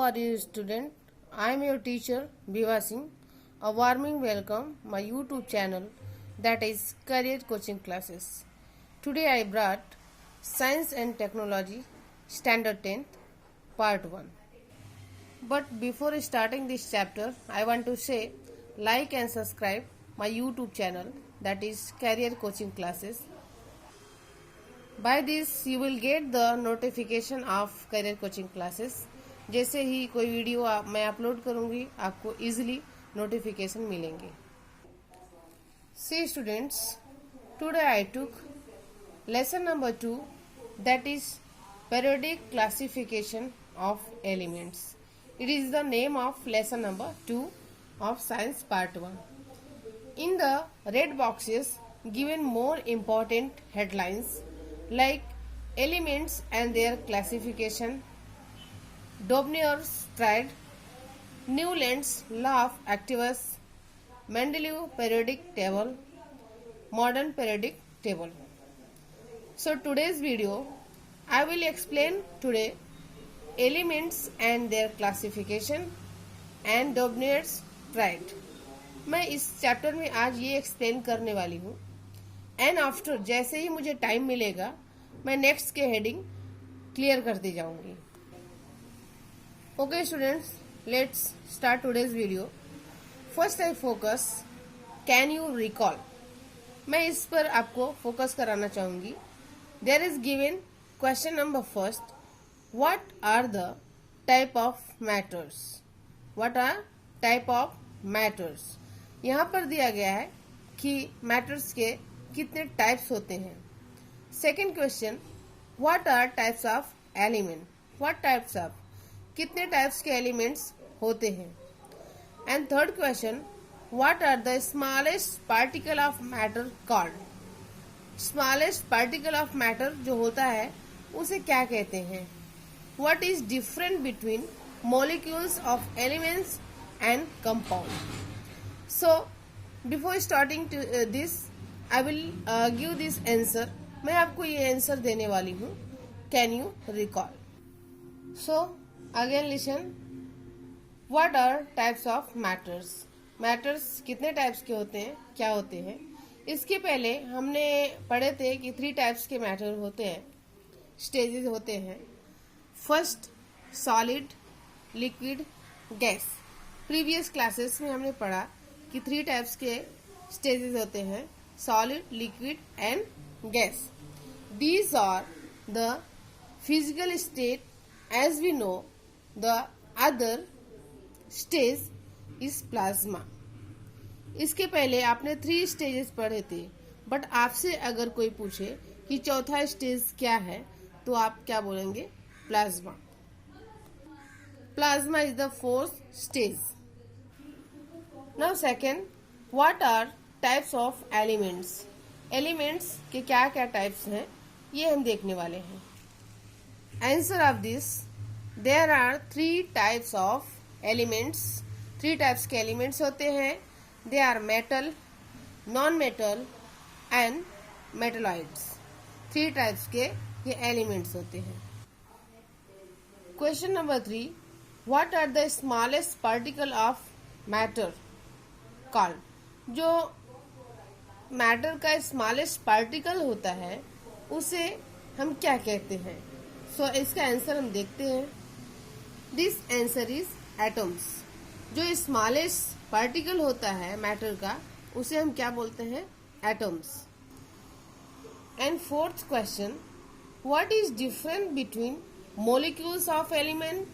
are you, student? I am your teacher Biva Singh. A warming welcome my YouTube channel, that is Career Coaching Classes. Today I brought Science and Technology Standard 10th Part 1. But before starting this chapter, I want to say like and subscribe my YouTube channel, that is Career Coaching Classes. By this you will get the notification of Career Coaching Classes. जैसे ही कोई video मैं upload करूंगी आपको easily notification मिलेंगे. See students, today I took lesson number 2, that is periodic classification of elements. It is the name of lesson number 2 of science part 1. In the red boxes given more important headlines like elements and their classification, Dobner's triad, Newland's law of activus, Mendeleev periodic table, modern periodic table. So today's video I will explain today elements and their classification and Dobner's triad. मैं इस chapter में आज ये explain करने वाली हूँ. And after जैसे ही मुझे टाइम मिलेगा मैं नेक्स्ट के हेडिंग क्लियर करती जाऊंगी. Okay students, let's start today's video. First I focus can you recall. मैं इस पर आपको फोकस कराना चाहूंगी. There is given question number first, what are the type of matters. What are type of matters. यहाँ पर दिया गया है कि मैटर्स के कितने टाइप्स होते हैं. Second question, what are types of element. What types of, कितने टाइप्स के एलिमेंट्स होते हैं. And third question, what are the smallest particle of matter called. Smallest particle of matter जो होता है उसे क्या कहते हैं. What is different between molecules of elements and compound. So before starting this I will give this answer. मैं आपको ये आंसर देने वाली हूँ. Can you recall. So again listen, what are types of matters. Matters कितने types के होते हैं, क्या होते हैं. इसके पहले हमने पढ़े थे कि 3 टाइप्स के मैटर होते हैं, स्टेजेस होते हैं. First solid, liquid, gas. Previous classes में हमने पढ़ा कि 3 टाइप्स के स्टेजेस होते हैं, solid, liquid and gas. These are the physical state. As we know, the other stage is plasma. इसके पहले आपने 3 स्टेजेस पढ़े थे, बट आपसे अगर कोई पूछे कि चौथा स्टेज क्या है तो आप क्या बोलेंगे, plasma. Plasma is the 4th stage. Now second, what are types of elements. Elements के क्या क्या टाइप्स हैं ये हम देखने वाले हैं. Answer of this, there are 3 types of elements. 3 types के एलिमेंट्स होते हैं. They are metal, non metal and metalloids. 3 types के ये एलिमेंट्स होते हैं. Question number 3, what are the smallest particle of matter called. जो मैटर का स्मॉलेस्ट पार्टिकल होता है उसे हम क्या कहते हैं. सो इसका आंसर हम देखते हैं. This answer is atoms. जो स्मॉलेस्ट पार्टिकल होता है मैटर का उसे हम क्या बोलते हैं, atoms. And fourth question, what is different between molecules of element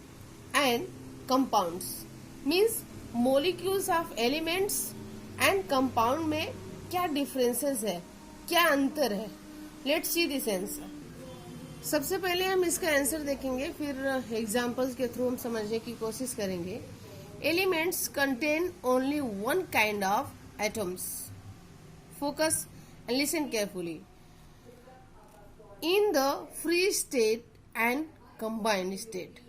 and compounds. Means molecules of elements and compound में क्या डिफरेंसेस है, क्या अंतर है. Let's see this answer. सबसे पहले हम इसका आंसर देखेंगे, फिर एग्जांपल्स के थ्रू हम समझने की कोशिश करेंगे. Elements contain only one kind of atoms. Focus and listen carefully. In the free state and combined state,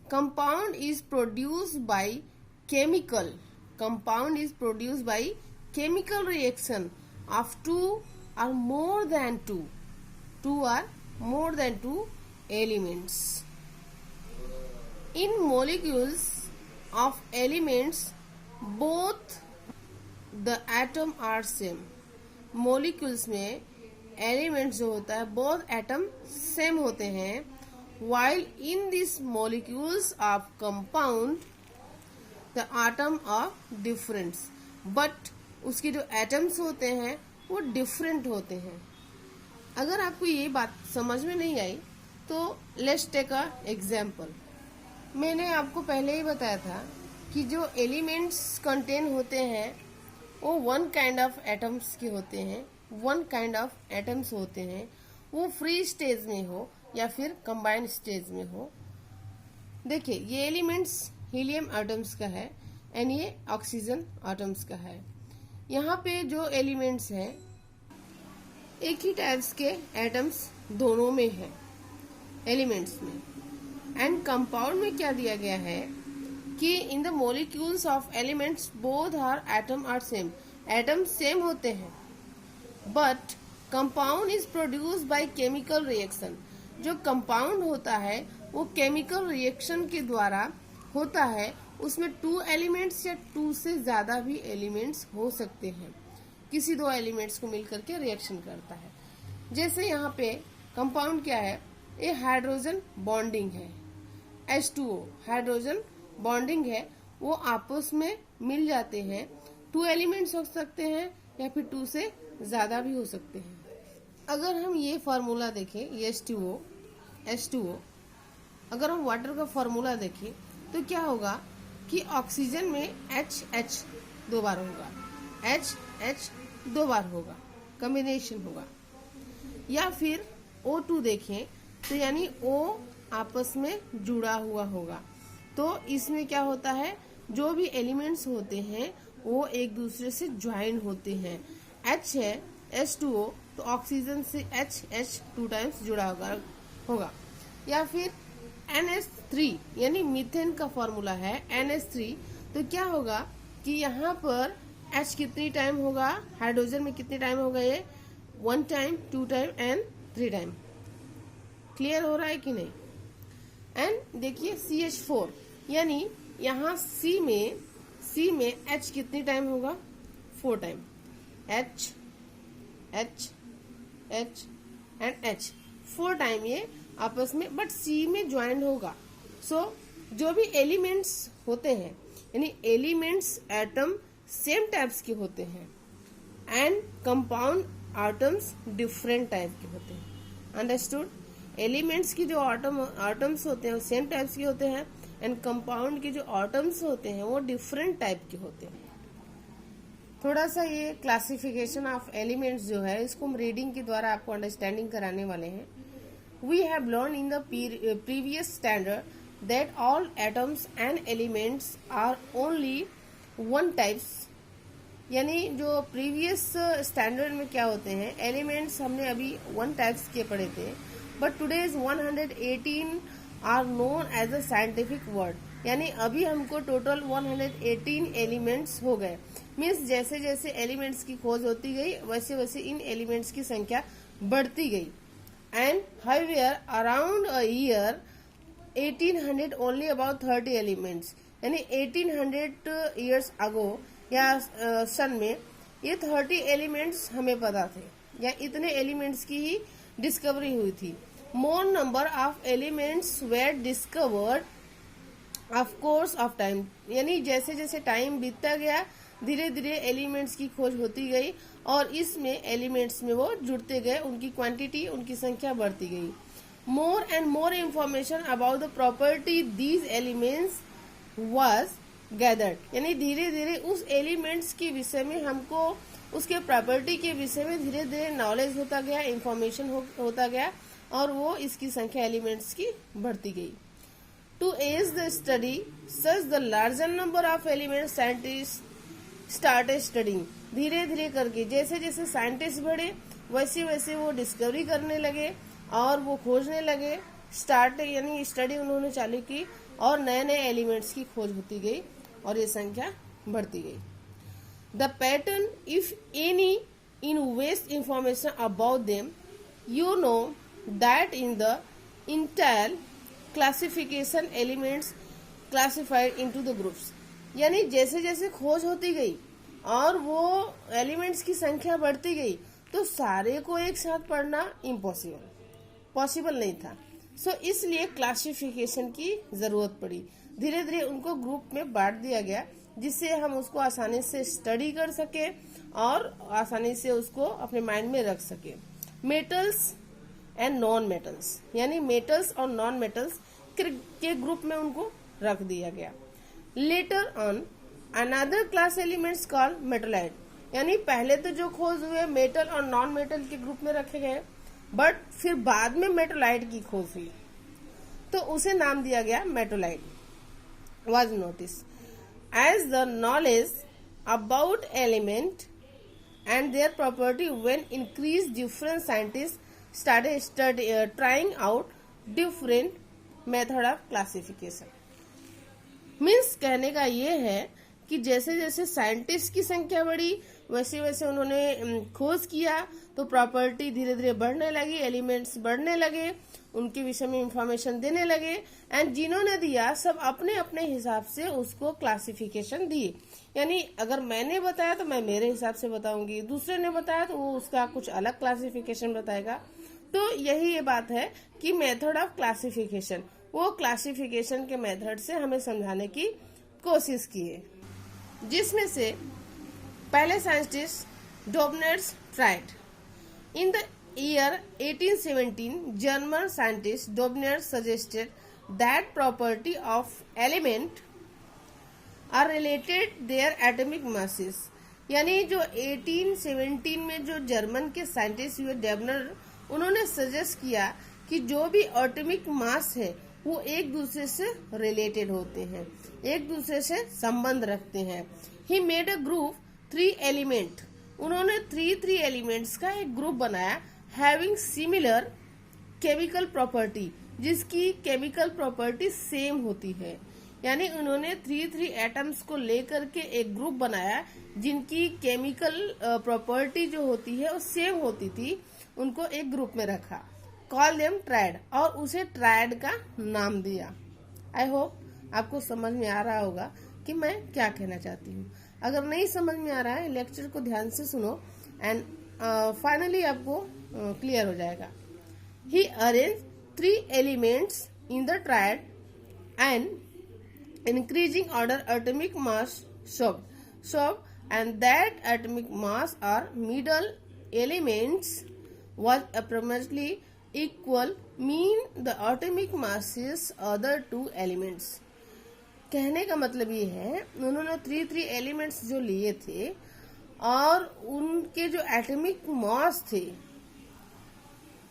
compound is produced by chemical. Compound is produced by chemical reaction of 2 or more than 2. 2 or more than 2 elements. In molecules of elements, both the atom are same. Molecules में elements जो होता है both atom same होते हैं, while in these molecules of compound the atom are different. But उसके जो atoms होते हैं वो different होते हैं. अगर आपको ये बात समझ में नहीं आई तो लेट्स टेक अ एग्जाम्पल. मैंने आपको पहले ही बताया था कि जो एलिमेंट्स कंटेन होते हैं वो वन काइंड ऑफ एटम्स के होते हैं, वन काइंड ऑफ एटम्स होते हैं, वो फ्री स्टेज में हो या फिर कंबाइंड स्टेज में हो. देखिए ये एलिमेंट्स हीलियम एटम्स का है एंड ये ऑक्सीजन एटम्स का है. यहाँ पे जो एलिमेंट्स हैं एक ही टाइप्स के एटम्स दोनों में है एलिमेंट्स में. एंड कंपाउंड में क्या दिया गया है कि in the molecules of elements both are atom are same. Atom same होते हैं but compound is produced by chemical reaction. जो कंपाउंड होता है वो केमिकल रिएक्शन के द्वारा होता है. उसमें 2 एलिमेंट्स या 2 से ज्यादा भी एलिमेंट्स हो सकते हैं. किसी 2 एलिमेंट्स को मिलकर के रिएक्शन करता है. जैसे यहाँ पे कंपाउंड क्या है, ये हाइड्रोजन बॉन्डिंग है, H2O हाइड्रोजन बॉन्डिंग है. वो आपस में मिल जाते हैं. 2 एलिमेंट्स हो सकते हैं या फिर 2 से ज्यादा भी हो सकते हैं. अगर हम ये फार्मूला देखें, ये H2O, अगर हम वाटर का फार्मूला देखें तो क्या होगा कि ऑक्सीजन में H 2 बार होगा, H 2 बार होगा, कॉम्बिनेशन होगा. या फिर O2 देखें तो यानी O आपस में जुड़ा हुआ होगा. तो इसमें क्या होता है, जो भी एलिमेंट्स होते हैं वो एक दूसरे से ज्वाइन होते हैं. H है H2O तो ऑक्सीजन से H 2 टाइम्स जुड़ा होगा. या फिर NH3 यानी मीथेन का फॉर्मूला है NH3. तो क्या होगा कि यहाँ पर H कितनी टाइम होगा, हाइड्रोजन में कितनी टाइम होगा, ये 1 time 2 time and 3 time. Clear हो रहा है कि नहीं. एंड देखिए CH4 यानी यहाँ C में H कितनी टाइम होगा, 4 time. H and H 4 time ये आपस में बट C में ज्वाइंट होगा. सो जो भी एलिमेंट्स होते हैं यानी एलिमेंट्स एटम सेम टाइप्स के होते हैं and compound atoms different type के होते हैं. अंडरस्टूड. एलिमेंट्स की जो एटम्स होते हैं वो सेम टाइप्स के होते हैं एंड कंपाउंड के जो एटम्स होते हैं वो डिफरेंट टाइप के होते हैं. थोड़ा सा ये क्लासिफिकेशन ऑफ एलिमेंट्स जो है इसको हम रीडिंग के द्वारा आपको अंडरस्टैंडिंग कराने वाले हैं. We have learn in the previous standard that all atoms and elements are only one types. यानी जो प्रीवियस स्टैंडर्ड में क्या होते हैं, एलिमेंट्स हमने अभी 1 टाइप्स के पढ़े थे but today's 118 are known as a scientific word. यानी अभी हमको टोटल 118 एलिमेंट्स हो गए. मीन्स जैसे जैसे एलिमेंट्स की खोज होती गई वैसे वैसे इन एलिमेंट्स की संख्या बढ़ती गई. And however around a year 1800 only about 30 elements. यानी 1800 ईयर्स अगो या सन में ये 30 एलिमेंट्स हमें पता थे या इतने एलिमेंट्स की ही डिस्कवरी हुई थी. More number of elements were discovered of course of time. यानी जैसे जैसे टाइम बीतता गया धीरे धीरे एलिमेंट्स की खोज होती गई और इसमें एलिमेंट्स में वो जुड़ते गए, उनकी क्वांटिटी उनकी संख्या बढ़ती गई. More and more information about the property these elements was gathered. यानी धीरे धीरे उस एलिमेंट्स के विषय में हमको उसके प्रॉपर्टी के विषय में धीरे धीरे नॉलेज होता गया, इंफॉर्मेशन होता गया और वो इसकी संख्या एलिमेंट्स की बढ़ती गई. To as the study such the larger number of elements scientist started studying. धीरे धीरे करके जैसे जैसे साइंटिस्ट बढ़े वैसे वैसे वो डिस्कवरी करने लगे और वो खोजने लगे. स्टार्ट यानी स्टडी उन्होंने चालू की और नए नए एलिमेंट्स की खोज होती गई और ये संख्या बढ़ती गई. The pattern if any in vast information about them you know that in the entire classification elements classified into the groups. यानी जैसे जैसे खोज होती गई और वो एलिमेंट्स की संख्या बढ़ती गई तो सारे को एक साथ पढ़ना पॉसिबल नहीं था। सो इसलिए क्लासिफिकेशन की जरूरत पड़ी। धीरे धीरे उनको ग्रुप में बांट दिया गया जिससे हम उसको आसानी से स्टडी कर सके और आसानी से उसको अपने माइंड में रख सके। मेटल्स एंड नॉन मेटल्स, यानी मेटल्स और नॉन मेटल्स के ग्रुप में उनको रख दिया गया। Later on another class elements called मेटलाइट, यानी पहले तो जो खोज हुए मेटल और नॉन मेटल के ग्रुप में रखे गए, बट फिर बाद में मेटलाइट की खोज हुई तो उसे नाम दिया गया मेटलाइट। was noticed as the knowledge about element and their property when increased, different scientists started trying out different method of classification। Means कहने का ये है कि जैसे जैसे साइंटिस्ट की संख्या बढ़ी वैसे वैसे उन्होंने खोज किया तो प्रॉपर्टी धीरे धीरे बढ़ने लगी, एलिमेंट्स बढ़ने लगे, उनके विषय में इंफॉर्मेशन देने लगे एंड जिन्होंने दिया सब अपने अपने हिसाब से उसको क्लासिफिकेशन दिए। यानी अगर मैंने बताया तो मैं मेरे हिसाब से बताऊंगी, दूसरे ने बताया तो वो उसका कुछ अलग क्लासिफिकेशन बताएगा। तो यही ये बात है कि मेथड ऑफ क्लासिफिकेशन, वो क्लासिफिकेशन के मेथड से हमें समझाने की कोशिश की है, जिसमें से पहले scientist Dobereiner's triad. In the year 1817, German scientist Dobner suggested that property of element are related their atomic masses। यानी जो 1817 में जो जर्मन के साइंटिस्ट हुए डेबनर, उन्होंने सजेस्ट किया कि जो भी एटॉमिक मास है वो एक दूसरे से रिलेटेड होते हैं, एक दूसरे से संबंध रखते हैं। He made a group 3 element, उन्होंने 3 एलिमेंट्स का एक ग्रुप बनाया हैविंग सिमिलर केमिकल प्रॉपर्टी, जिसकी केमिकल प्रॉपर्टी सेम होती है। यानी उन्होंने 3 एटम्स को लेकर के एक ग्रुप बनाया जिनकी केमिकल प्रॉपर्टी जो होती है वो सेम होती थी, उनको एक ग्रुप में रखा। कॉल देम ट्राइड, और उसे ट्राइड का नाम दिया। आई होप आपको समझ में आ रहा होगा कि मैं क्या कहना चाहती हूँ। अगर नहीं समझ में आ रहा है लेक्चर को ध्यान से सुनो एंड फाइनली आपको क्लियर हो जाएगा। He arrange 3 elements in the triad and increasing order atomic mass sub and that atomic mass or middle elements was approximately equal, mean the atomic masses other 2 elements। कहने का मतलब ये है उन्होंने 3 elements जो लिए थे और उनके जो एटॉमिक मास थे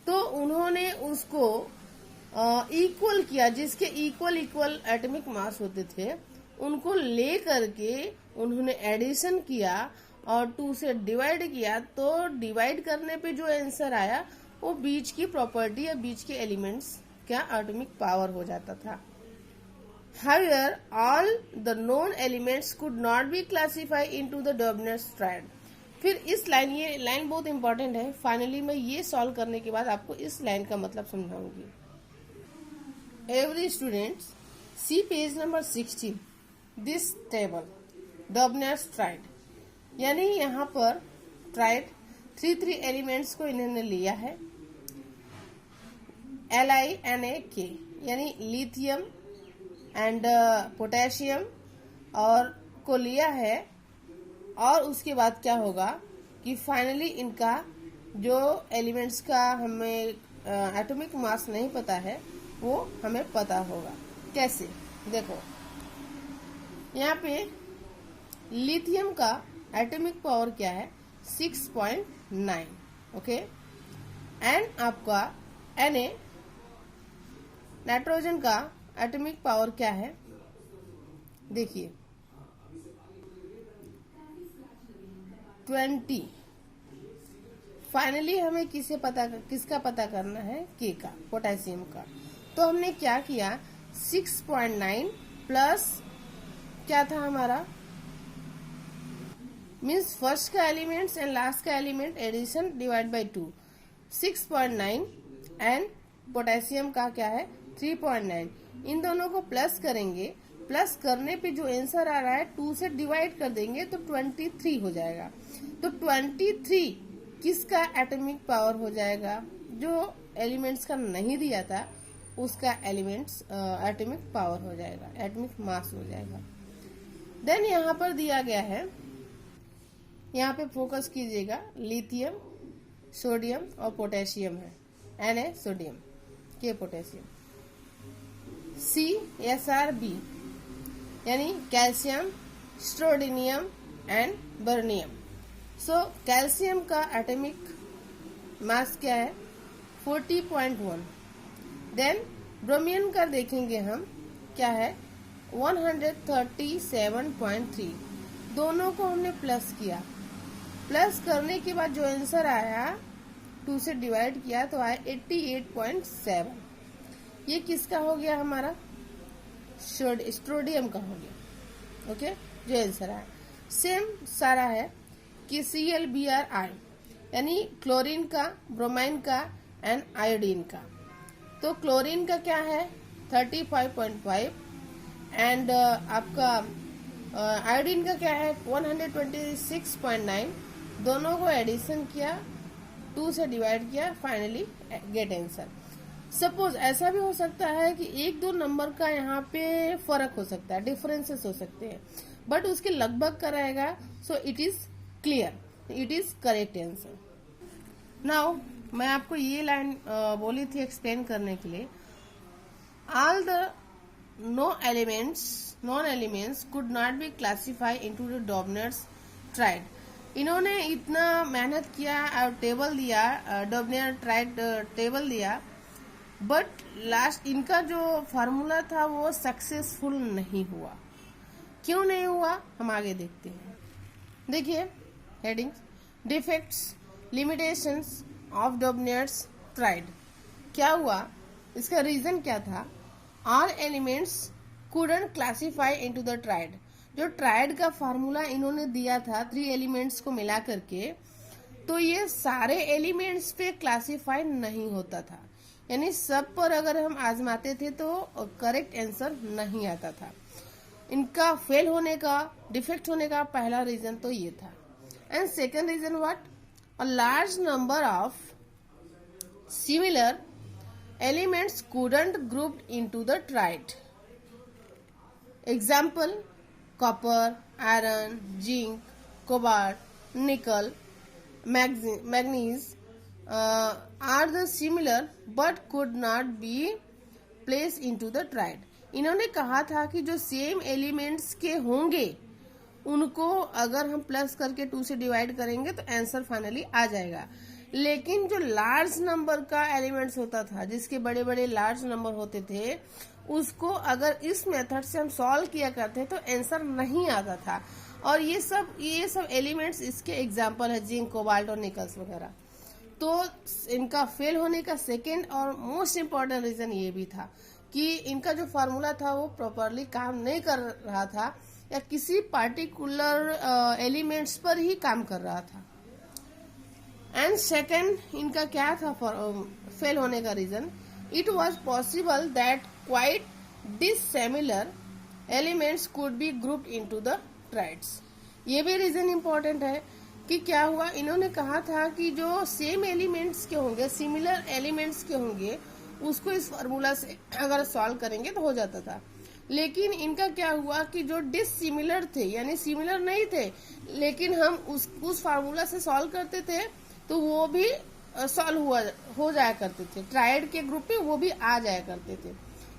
तो उन्होंने उसको इक्वल किया, जिसके इक्वल एटॉमिक मास होते थे उनको ले करके उन्होंने एडिशन किया और 2 से डिवाइड किया, तो डिवाइड करने पे जो आंसर आया वो बीच की प्रॉपर्टी या बीच के एलिमेंट्स का एटॉमिक पावर हो जाता था। However, all the known elements could not be classified into the Dobner's triad। फिर इस लाइन, ये लाइन बहुत इंपॉर्टेंट है। फाइनली मैं ये सॉल्व करने के बाद आपको इस लाइन का मतलब समझाऊंगी। Every students see page number 16 this table Dobner's triad। यानी यहाँ पर ट्राइड 3 एलिमेंट्स को इन्होंने लिया है, LiNa, यानी लिथियम एंड पोटेशियम और को लिया है। और उसके बाद क्या होगा कि फाइनली इनका जो एलिमेंट्स का हमें एटॉमिक मास नहीं पता है वो हमें पता होगा। कैसे, देखो यहाँ पे लिथियम का एटॉमिक पावर क्या है 6.9, ओके। एंड आपका Na नाइट्रोजन का एटॉमिक पावर क्या है, देखिए 20। फाइनली हमें किसका पता करना है, के का, पोटेशियम का। तो हमने क्या किया 6.9 प्लस क्या था हमारा, मीन्स फर्स्ट का एलिमेंट्स एंड लास्ट का element addition divide by 2, 6.9 and potassium का क्या है 3.9। इन दोनों को प्लस करेंगे प्लस करने पे जो आंसर आ रहा है 2 से डिवाइड कर देंगे तो 23 हो जाएगा। तो 23 किसका एटॉमिक पावर हो जाएगा? जो एलिमेंट्स का नहीं दिया था उसका एटॉमिक पावर हो जाएगा, एटॉमिक मास हो जाएगा। देन यहाँ पर दिया गया है, यहाँ पे फोकस कीजिएगा, लिथियम, सोडियम और पोटेशियम है। Na sodium, K potassium, CSrB यानी कैल्शियम, स्ट्रोडिनियम एंड बर्नियम। सो कैल्शियम का एटॉमिक मास क्या है? 40.1। देन ब्रोमियम का देखेंगे हम क्या है? 137.3। दोनों को हमने प्लस किया, प्लस करने के बाद जो आंसर आया 2 से डिवाइड किया तो आया 88.7। ये किसका हो गया? हमारा स्ट्रोडियम का हो गया। ओके, जो आंसर आया सेम सारा है कि ClBr यानी क्लोरीन का, ब्रोमाइन का एंड आयोडीन का। तो क्लोरीन का क्या है? 35.5 एंड आपका आयोडीन का क्या है? 126.9। दोनों को एडिशन किया, 2 से डिवाइड किया, फाइनली गेट आंसर। सपोज ऐसा भी हो सकता है कि 1-2 नंबर का यहाँ पे फर्क हो सकता है, डिफरेंसेस हो सकते हैं, बट उसके लगभग का रहेगा। सो it is clear, it is correct answer. Now मैं आपको ये लाइन बोली थी एक्सप्लेन करने के लिए। All the non elements could not be classified into the Dobereiner's triad. इन्होंने इतना मेहनत किया और टेबल दिया, डॉबनर ट्राइड टेबल दिया, बट लास्ट इनका जो फार्मूला था वो सक्सेसफुल नहीं हुआ। क्यों नहीं हुआ? हम आगे देखते हैं। देखिए heading, defects, limitations of Dobereiner's triad. क्या हुआ? इसका रीजन क्या था? All elements couldn't classify into the triad. जो ट्राइड का फार्मूला इन्होंने दिया था 3 एलिमेंट्स को मिला करके, तो ये सारे एलिमेंट्स पे क्लासिफाई नहीं होता था, यानी सब पर अगर हम आजमाते थे तो करेक्ट आंसर नहीं आता था। इनका फेल होने का, डिफेक्ट होने का पहला रीजन तो ये था। And second reason what? A large number of similar elements couldn't grouped into the triad. Example: copper, iron, zinc, cobalt, nickel, manganese are the similar but could not be placed into the triad. इन्होंने कहा था कि जो same elements के होंगे उनको अगर हम प्लस करके 2 से डिवाइड करेंगे तो आंसर फाइनली आ जाएगा। लेकिन जो लार्ज नंबर का एलिमेंट्स होता था, जिसके बड़े बड़े लार्ज नंबर होते थे, उसको अगर इस मेथड से हम सॉल्व किया करते तो आंसर नहीं आता था। और ये सब एलिमेंट्स इसके एग्जांपल है, जिंक, कोबाल्ट और निकल्स वगैरह। तो इनका फेल होने का सेकेंड और मोस्ट इम्पोर्टेंट रीजन ये भी था कि इनका जो फार्मूला था वो प्रॉपरली काम नहीं कर रहा था, या किसी पार्टिकुलर एलिमेंट्स पर ही काम कर रहा था। एंड सेकेंड इनका क्या था फेल होने का reason? It was possible that quite dissimilar elements could be grouped into the triads. ये भी रीजन इम्पोर्टेंट है कि क्या हुआ, इन्होंने कहा था कि जो सेम एलिमेंट्स के होंगे, सिमिलर एलिमेंट्स के होंगे, उसको इस फार्मूला से अगर सॉल्व करेंगे तो हो जाता था। लेकिन इनका क्या हुआ कि जो डिसिमिलर थे, यानी सिमिलर नहीं थे, लेकिन हम उस फार्मूला से सॉल्व करते थे तो वो भी सॉल्व हो जाया करते थे, ट्राइड के ग्रुप में वो भी आ जाया करते थे।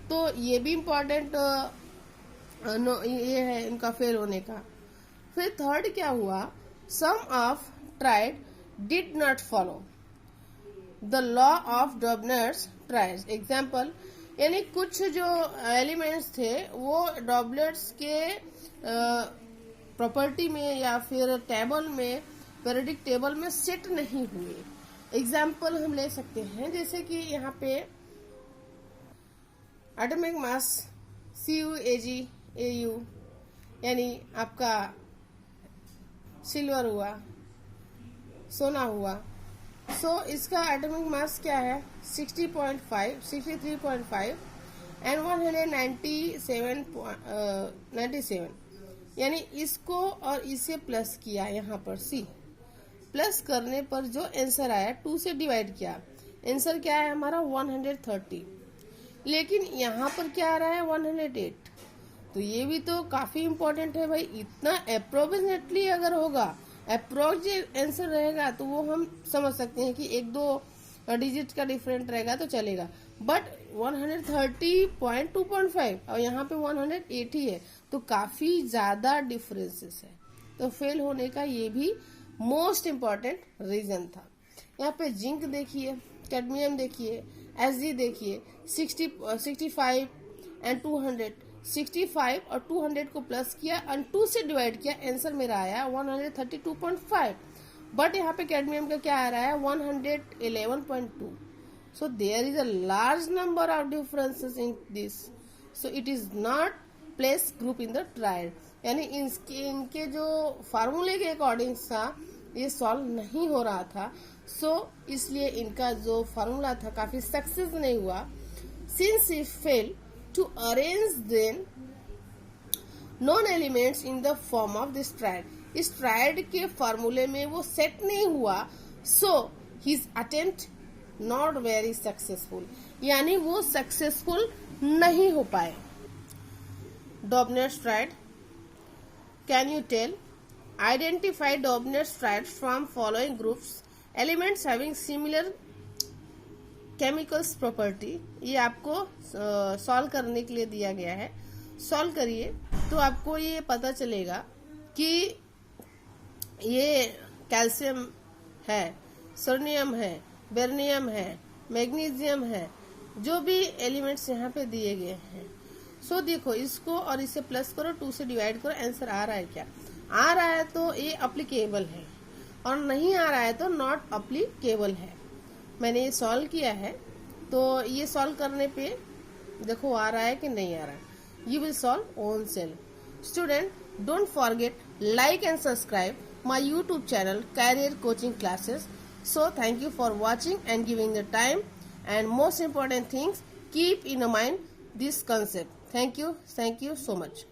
तो ये भी इम्पोर्टेंट ये है इनका फेल होने का। फिर थर्ड क्या हुआ? Some of triad did not follow the law of Dobereiner's triad. Example, यानी कुछ जो एलिमेंट्स थे वो डॉबलर्स के प्रॉपर्टी में या फिर टेबल में, पीरियोडिक टेबल में सेट नहीं हुए। एग्जाम्पल हम ले सकते हैं, जैसे कि यहाँ पे एटॉमिक मास CuAgAu, यानी आपका सिल्वर हुआ, सोना हुआ। सो इसका एटॉमिक मास क्या है? 63.5, एंड 197 यानी इसको और इसे प्लस किया यहाँ पर सी, प्लस करने पर जो आंसर आया 2 से डिवाइड किया, आंसर क्या है हमारा 130, लेकिन यहाँ पर क्या आ रहा है 108। तो ये भी तो काफी इंपॉर्टेंट है भाई, इतना अप्रोक्सीमेटली अगर होगा, अप्रोक्स आंसर रहेगा तो वो हम समझ सकते हैं कि 1-2 डिजिट का डिफरेंट रहेगा तो चलेगा, बट 130.2.5 और यहाँ पे 180 है, तो काफी ज्यादा डिफरेंसेस है। तो फेल होने का ये भी मोस्ट इम्पॉर्टेंट रीजन था। यहाँ पे जिंक देखिए, कैडमियम देखिए, Hg देखिए, 65 एंड 200, 65 और 200 को प्लस किया और 2 से डिवाइड किया, आंसर मेरा आया 132.5, बट यहाँ पे कैडमियम का क्या आ रहा है 111.2। So there is a large number of differences in this, so it is not place group in the trial, यानी इनके जो फार्मूले के अकॉर्डिंग था ये सॉल्व नहीं हो रहा था, सो इसलिए इनका जो फार्मूला था काफी सक्सेस नहीं हुआ। Since he fail to arrange then known elements in the form of this triad, इस ट्रायड के फार्मूले में वो सेट नहीं हुआ, so his attempt not very successful, यानी वो सक्सेसफुल नहीं हो पाए। Dobner's triad, can you tell? Identify Dobner's triad from following groups, elements having similar chemicals property। ये आपको सॉल्व करने के लिए दिया गया है, सॉल्व करिए तो आपको ये पता चलेगा कि ये कैल्शियम है, सोडियम है, बेरिलियम है, मैग्नीशियम है, जो भी एलिमेंट्स यहाँ पे दिए गए हैं। सो देखो इसको और इसे प्लस करो, 2 से डिवाइड करो, आंसर आ रहा है क्या, आ रहा है तो ये अप्लीकेबल है, और नहीं आ रहा है तो नॉट अप्लीकेबल है। मैंने ये सॉल्व किया है, तो ये सॉल्व करने पे देखो आ रहा है कि नहीं आ रहा है, you will solve own self. Student, don't forget like and subscribe my YouTube channel career coaching classes. So thank you for watching and giving the time, and most important things, keep in mind this concept. Thank you so much.